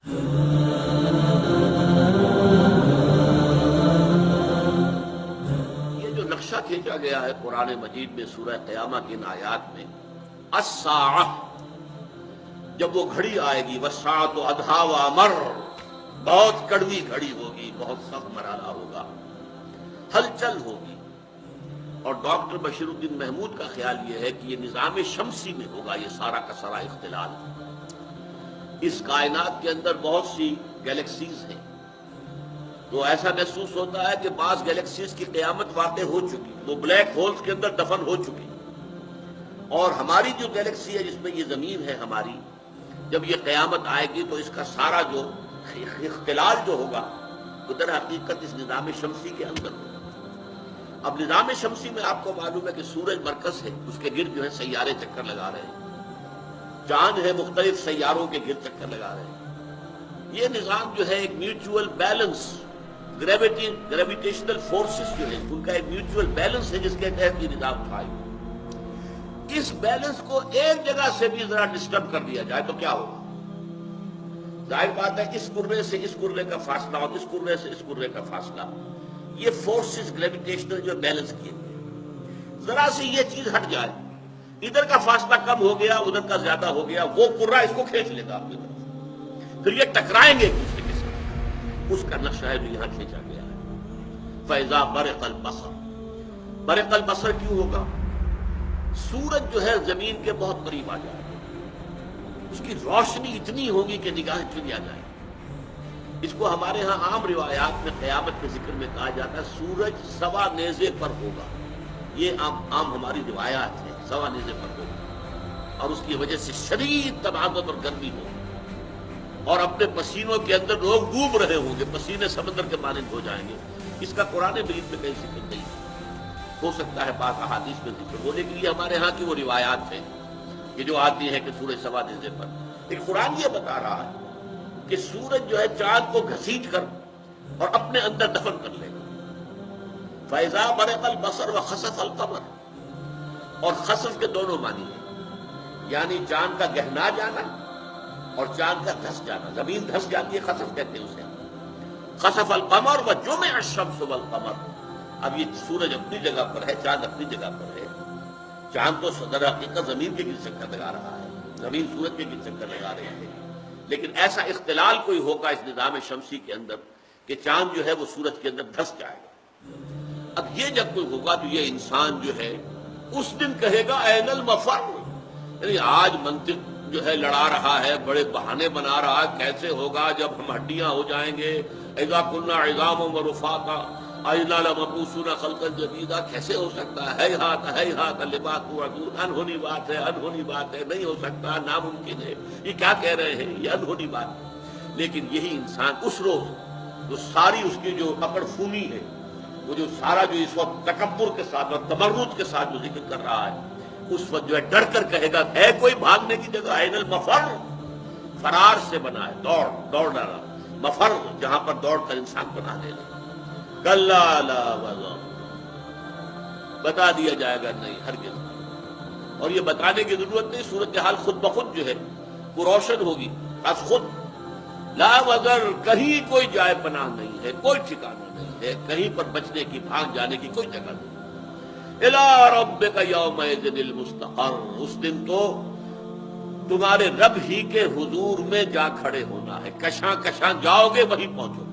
یہ جو نقشہ کھینچا گیا ہے قرآن مجید میں سورہ قیامہ کی ان آیات میں، الساعہ، جب وہ گھڑی آئے گی، والساعۃ ادھیٰ وامر، بہت کڑوی گھڑی ہوگی، بہت سخت مرحلہ ہوگا، ہلچل ہوگی۔ اور ڈاکٹر بشیر الدین محمود کا خیال یہ ہے کہ یہ نظام شمسی میں ہوگا یہ سارا کا سارا اختلال۔ اس کائنات کے اندر بہت سی گیلیکسیز ہیں، تو ایسا محسوس ہوتا ہے کہ بعض گیلیکسیز کی قیامت واقع ہو چکی، وہ بلیک ہولز کے اندر دفن ہو چکی، اور ہماری جو گیلیکسی ہے جس میں یہ زمین ہے ہماری، جب یہ قیامت آئے گی تو اس کا سارا جو اختلال جو ہوگا وہ در حقیقت اس نظام شمسی کے اندر ہوگا۔ اب نظام شمسی میں آپ کو معلوم ہے کہ سورج مرکز ہے، اس کے گرد جو ہے سیارے چکر لگا رہے ہیں، چاند ہے مختلف سیاروں کے گرد چکر لگا رہے ہیں۔ یہ نظام جو ہے ایک میوچول بیلنس، گریویٹیشنل فورسز جو ہیں ان کا ایک میوچول بیلنس ہے جس کے تحت یہ نظام تھا۔ اس بیلنس کو ایک جگہ سے بھی ذرا ڈسٹرب کر دیا جائے تو کیا ہوگا؟ ظاہر بات ہے اس کرے سے اس کرے کا فاصلہ اور اس کرے سے اس کرے کا فاصلہ، یہ فورسز گریویٹیشنل جو بیلنس کیے گئے، ذرا سے یہ چیز ہٹ جائے، ادھر کا فاصلہ کم ہو گیا ادھر کا زیادہ ہو گیا، وہ کرہ اس کو کھینچ لے گا اپنی طرف، پھر یہ ٹکرائیں گے ایک دوسرے کے ساتھ۔ اس کا نقشہ ہے جو یہاں کھینچا گیا ہے۔ فَإِذَا بَرِقَ الْبَصَرُ، برق البصر کیوں ہوگا؟ سورج جو ہے زمین کے بہت قریب آ جائے گا، اس کی روشنی اتنی ہوگی کہ نگاہ چن آ جائے۔ اس کو ہمارے ہاں عام روایات میں قیامت کے ذکر میں کہا جاتا ہے سورج سوا نیزے پر ہوگا، یہ عام ہماری روایات ہے، سوا نیزے پر ہوگا، اور اس کی وجہ سے شدید تباہت اور گرمی ہوگی، اور اپنے پسینوں کے اندر لوگ ڈوب رہے ہوں گے، پسینے سمندر کے مانند ہو جائیں گے۔ اس کا قرآن مجید میں کہیں ذکر نہیں ہے، ہو سکتا ہے بعض احادیث میں ذکر ہو، لیکن یہ ہمارے ہاں کی وہ روایات ہیں کہ جو آتی ہے کہ سورج سوا نیزے پر، لیکن قرآن یہ بتا رہا ہے کہ سورج جو ہے چاند کو گھسیٹ کر اور اپنے اندر دفن کر لے گا۔ فَإِذَا بَرِقَ الْبَصَرُ وَخَسَفَ الْقَمَرُ، اور خسف کے دونوں معنی ہیں، یعنی چاند کا گہنا جانا اور چاند کا دھس جانا، زمین دھس جاتی ہے خسف کہتے ہیں اسے۔ خسف القمر وجمع الشمس والقمر، اب یہ سورج اپنی جگہ پر ہے، چاند اپنی جگہ پر ہے، چاند تو در حقیقت زمین کے گرد چکر لگا رہا ہے، زمین سورج کے گرد چکر لگا رہے ہیں، لیکن ایسا اختلال کوئی ہوگا اس نظام شمسی کے اندر کہ چاند جو ہے وہ سورج کے اندر دھس جائے گا۔ اب یہ جب کوئی ہوگا تو یہ انسان جو ہے اس دن کہے گا این المفر، یعنی آج منطق جو ہے لڑا رہا ہے، بڑے بہانے بنا رہا ہے، کیسے ہوگا جب ہم ہڈیاں ہو جائیں گے، اذا کنا عظاما ورفاتا انا لمبعوثون خلقا جدیدا، کیسے ہو سکتا ہے، ہیہات لما توعدون، انہونی بات ہے، انہونی بات ہے، نہیں ہو سکتا، ناممکن ہے، یہ کیا کہہ رہے ہیں، یہ انہونی بات ہے۔ لیکن یہی انسان اس روز جو ساری اس کی جو اکڑ خونی ہے، وہ جو سارا جو اس وقت تکبر کے ساتھ اور تمرد کے ساتھ جو ذکر کر رہا ہے، اس وقت جو ہے ڈر کر کہے گا ہے کوئی بھاگنے کی جگہ، این المفر، فرار سے بنا ہے، دوڑ ڈالا، مفر جہاں پر دوڑ کر انسان بنا لینا۔ کلا لا وزر، بتا دیا جائے گا نہیں، ہرگز نہیں، اور یہ بتانے کی ضرورت نہیں، صورتحال خود بخود جو ہے وہ روشن ہوگی، از خود۔ لا وزر، کہیں کوئی جائے پناہ نہیں ہے، کوئی ٹھکانہ نہیں ہے، کہیں پر بچنے کی، بھاگ جانے کی کوئی جگہ نہیں۔ الی ربک یومئذ المستقر، اس دن تو تمہارے رب ہی کے حضور میں جا کھڑے ہونا ہے، کشاں کشاں جاؤ گے وہیں پہنچو۔